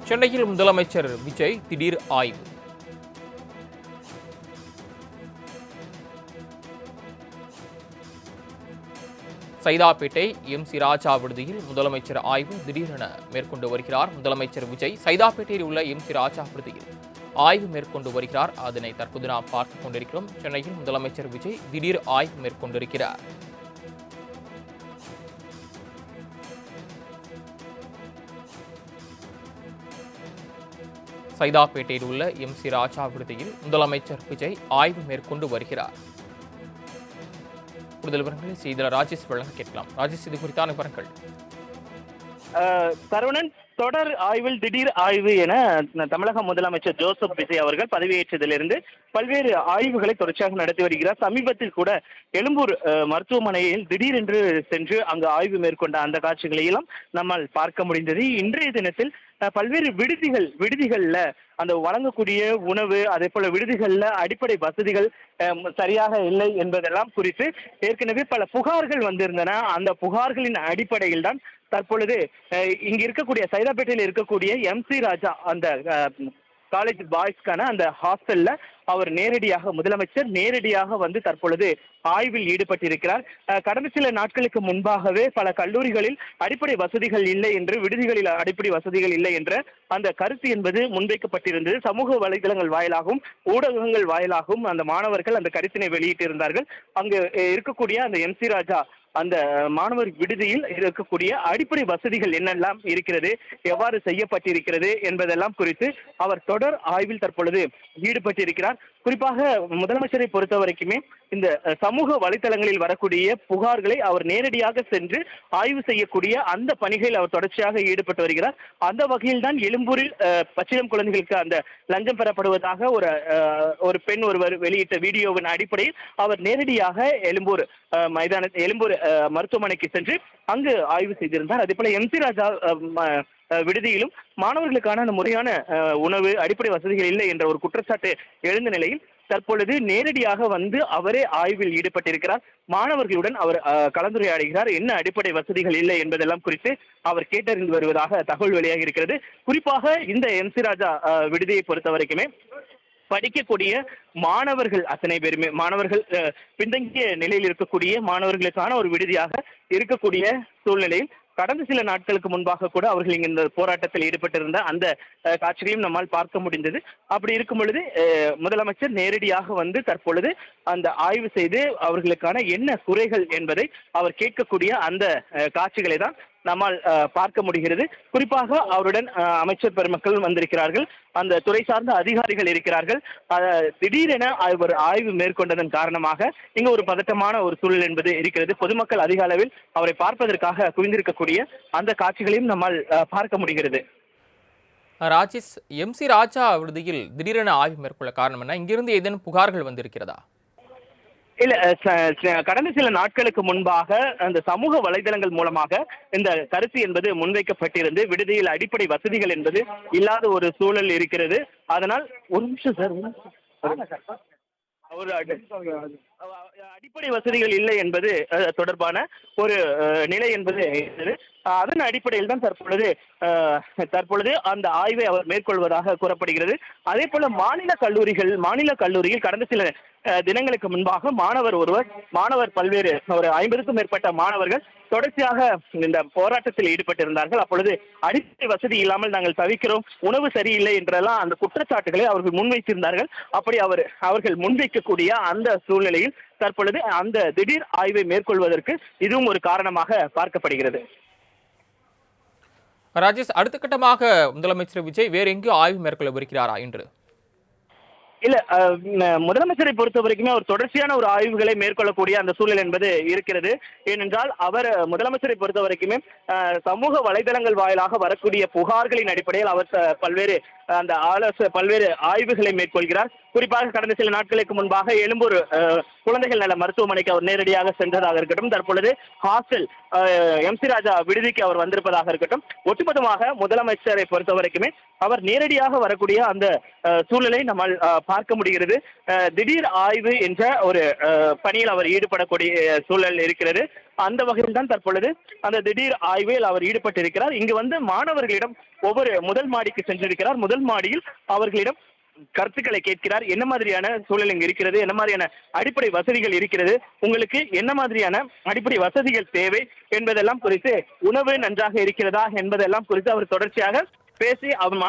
சென்னையில் முதலமைச்சர் விஜய் திடீர் ஆய்வு. சைதாப்பேட்டை எம்.சி. ராஜா விடுதியில் முதலமைச்சர் ஆய்வு திடீரென மேற்கொண்டு வருகிறார். முதலமைச்சர் விஜய் சைதாப்பேட்டையில் உள்ள எம்.சி. ராஜா விடுதியில் ஆய்வு மேற்கொண்டு வருகிறார். அதனை தற்போது நாம் பார்த்துக் கொண்டிருக்கிறோம். சென்னையில் முதலமைச்சர் விஜய் திடீர் ஆய்வு மேற்கொண்டிருக்கிறார். சைதாப்பேட்டையில் உள்ள எம்.சி. ராஜா விடுதியில் முதலமைச்சர் விஜய் ஆய்வு மேற்கொண்டு வருகிறார். கூடுதல் விவரங்களை செய்தியாளர் ராஜேஷ் வழங்க கேட்கலாம். ராஜேஷ், இது குறித்தான விவரங்கள். சரவணன், தொடர் ஆய்வில் திடீர் ஆய்வு என தமிழக முதலமைச்சர் ஜோசப் விஜய் அவர்கள் பதவியேற்றதிலிருந்து பல்வேறு ஆய்வுகளை தொடர்ச்சியாக நடத்தி வருகிறார். சமீபத்தில் கூட எழும்பூர் மருத்துவமனையில் திடீரென்று சென்று அங்கு ஆய்வு மேற்கொண்ட அந்த காட்சிகளை எல்லாம் நம்மால் பார்க்க முடிந்தது. இன்றைய தினத்தில் பல்வேறு விடுதிகள்ல அந்த வழங்கக்கூடிய உணவு, அதே போல விடுதிகள்ல அடிப்படை வசதிகள் சரியாக இல்லை என்பதெல்லாம் குறித்து ஏற்கனவே பல புகார்கள் வந்திருந்தன. அந்த புகார்களின் அடிப்படையில் தான் தற்பொழுது இங்க இருக்கக்கூடிய சைதாப்பேட்டையில் இருக்கக்கூடிய எம்.சி. ராஜா அந்த காலேஜ் பாய்ஸ்க்கான அந்த ஹாஸ்டல்ல அவர் முதலமைச்சர் நேரடியாக வந்து தற்பொழுது ஆய்வில் ஈடுபட்டிருக்கிறார். கடந்த சில நாட்களுக்கு முன்பாகவே பல கல்லூரிகளில் அடிப்படை வசதிகள் இல்லை என்று, விடுதிகளில் அடிப்படை வசதிகள் இல்லை என்ற அந்த கருத்து என்பது முன்வைக்கப்பட்டிருந்தது. சமூக வலைதளங்கள் வாயிலாகவும் ஊடகங்கள் வாயிலாகவும் அந்த மாணவர்கள் அந்த கருத்தினை வெளியிட்டிருந்தார்கள். அங்கு இருக்கக்கூடிய அந்த எம்.சி. ராஜா அந்த மாணவர் விடுதியில் இருக்கக்கூடிய அடிப்படை வசதிகள் என்னெல்லாம் இருக்கிறது, எவ்வாறு செய்யப்பட்டிருக்கிறது என்பதெல்லாம் குறித்து அவர் தொடர் ஆய்வில் தற்பொழுது ஈடுபட்டிருக்கிறார். குறிப்பாக முதலமைச்சரை பொறுத்த வரைக்குமே இந்த சமூக வலைதளங்களில் வரக்கூடிய புகார்களை அவர் நேரடியாக சென்று ஆய்வு செய்யக்கூடிய அந்த பணிகளில் அவர் தொடர்ச்சியாக ஈடுபட்டு வருகிறார். அந்த வகையில் தான் எழும்பூரில் பச்சிளம் குழந்தைகளுக்கு அந்த லஞ்சம் பெறப்படுவதாக ஒரு பெண் ஒருவர் வெளியிட்ட வீடியோவின் அடிப்படையில் அவர் நேரடியாக எழும்பூர் மருத்துவமனைக்கு சென்று அங்கு ஆய்வு செய்திருந்தார். அதே போல எம்.சி. ராஜா விடுதியிலும் மாணவர்களுக்கான முறையான உணவு, அடிப்படை வசதிகள் இல்லை என்ற ஒரு குற்றச்சாட்டு எழுந்த நிலையில் தற்பொழுது நேரடியாக வந்து அவரே ஆய்வில் ஈடுபட்டிருக்கிறார். மாணவர்களுடன் அவர் கலந்துரையாடுகிறார். என்ன அடிப்படை வசதிகள் இல்லை என்பதெல்லாம் குறித்து அவர் கேட்டறிந்து வருவதாக தகவல் வெளியாகி இருக்கிறது. குறிப்பாக இந்த எம்.சி. ராஜா விடுதியை பொறுத்த வரைக்குமே படிக்கக்கூடிய மாணவர்கள் அத்தனை பேருமே பின்தங்கிய நிலையில் இருக்கக்கூடிய மாணவர்களுக்கான ஒரு விடுதியாக இருக்கக்கூடிய சூழ்நிலையில் கடந்த சில நாட்களுக்கு முன்பாக கூட அவர்கள் இங்க இந்த போராட்டத்தில் ஈடுபட்டிருந்த அந்த காட்சிகளையும் நம்மால் பார்க்க முடிந்தது. அப்படி இருக்கும் பொழுது முதலமைச்சர் நேரடியாக வந்து தற்பொழுது அந்த ஆய்வு செய்து அவர்களுக்கான என்ன குறைகள் என்பதை அவர் கேட்கக்கூடிய அந்த காட்சிகளை தான் நம்மால் பார்க்க முடிகிறது. குறிப்பாக அவருடன் அமைச்சர் பெருமக்கள் வந்திருக்கிறார்கள், அந்த துறை சார்ந்த அதிகாரிகள் இருக்கிறார்கள். திடீரென அவர் ஆய்வு மேற்கொண்டதன் காரணமாக இங்க ஒரு பதட்டமான ஒரு சூழல் என்பது இருக்கிறது. பொதுமக்கள் அதிக அளவில் அவரை பார்ப்பதற்காக குவிந்திருக்கக்கூடிய அந்த காட்சிகளையும் நம்மால் பார்க்க முடிகிறது. ராஜேஷ், எம்.சி. ராஜா விடுதியில் திடீரென ஆய்வு மேற்கொள்ள காரணம் என்ன? இங்கிருந்து ஏதேனும் புகார்கள் வந்திருக்கிறதா? இல்ல, கடந்த சில நாட்களுக்கு முன்பாக அந்த சமூக வலைதளங்கள் மூலமாக இந்த கருத்து என்பது முன்வைக்கப்பட்டிருந்து விடுதியில் அடிப்படை வசதிகள் என்பது இல்லாத ஒரு சூழல் இருக்கிறது. அதனால் ஒரு நிமிஷம் சார், ஒரு அடிப்படை வசதிகள் இல்லை என்பது தொடர்பான ஒரு நிலை என்பது அதன் அடிப்படையில் தான் தற்பொழுது அந்த ஆய்வை அவர் மேற்கொள்வதாக கூறப்படுகிறது. அதே போல மாநில கல்லூரியில் கடந்த சில தினங்களுக்கு முன்பாக மாணவர் பல்வேறு ஒரு 50க்கும் மேற்பட்ட மாணவர்கள் தொடர்ச்சியாக இந்த போராட்டத்தில் ஈடுபட்டிருந்தார்கள். அப்பொழுது அடிப்படை வசதி இல்லாமல் நாங்கள் தவிக்கிறோம், உணவு சரியில்லை என்றெல்லாம் அந்த குற்றச்சாட்டுகளை அவர்கள் முன்வைத்திருந்தார்கள். அப்படி அவர்கள் முன்வைக்கக்கூடிய அந்த சூழ்நிலையில் தற்பொழுது அந்த திடீர் ஆய்வை மேற்கொள்வதற்கு இதுவும் ஒரு காரணமாக பார்க்கப்படுகிறது. ராஜேஷ், அடுத்த கட்டமாக முதலமைச்சர் விஜய் வேறு எங்கேயும் ஆய்வு மேற்கொள்ளவிருக்கிறாரா இன்று? இல்ல, முதலமைச்சரை பொறுத்த வரைக்குமே அவர் தொடர்ச்சியான ஒரு ஆய்வுகளை மேற்கொள்ளக்கூடிய அந்த சூழல் என்பது இருக்கிறது. ஏனென்றால் அவர் முதலமைச்சரை பொறுத்த வரைக்குமே சமூக வலைதளங்கள் வாயிலாக வரக்கூடிய புகார்களின் அடிப்படையில் அவர் பல்வேறு ஆய்வுகளை மேற்கொள்கிறார். குறிப்பாக கடந்த சில நாட்களுக்கு முன்பாக எழும்பூர் குழந்தைகள் நல மருத்துவமனைக்கு அவர் நேரடியாக சென்றதாக இருக்கட்டும், தற்பொழுது ஹாஸ்டல் எம்.சி. ராஜா விடுதிக்கு அவர் வந்திருப்பதாக இருக்கட்டும், ஒட்டுமொத்தமாக முதலமைச்சரை பொறுத்த வரைக்குமே அவர் நேரடியாக வரக்கூடிய அந்த சூழலை நம்மால் பார்க்க முடிகிறது. திடீர் ஆய்வு என்ற ஒரு பணியில் அவர் ஈடுபடக்கூடிய சூழல் இருக்கிறது. அந்த வகையில் தான் தற்பொழுது அந்த திடீர் ஆய்வில் அவர் ஈடுபட்டிருக்கிறார். இங்கு வந்து மாணவர்களிடம் முதல் மாடிக்கு சென்றிருக்கிறார். முதல் மாடியில் அவர்களிடம் கருத்துக்களை கேட்கிறார். என்ன மாதிரியான சூழல் இங்கு இருக்கிறது, என்ன மாதிரியான அடிப்படை வசதிகள் இருக்கிறது, உங்களுக்கு என்ன மாதிரியான அடிப்படை வசதிகள் தேவை என்பதெல்லாம் குறித்து, உணவு நன்றாக இருக்கிறதா என்பதெல்லாம் குறித்து அவர் தொடர்ச்சியாக பேசி அவர்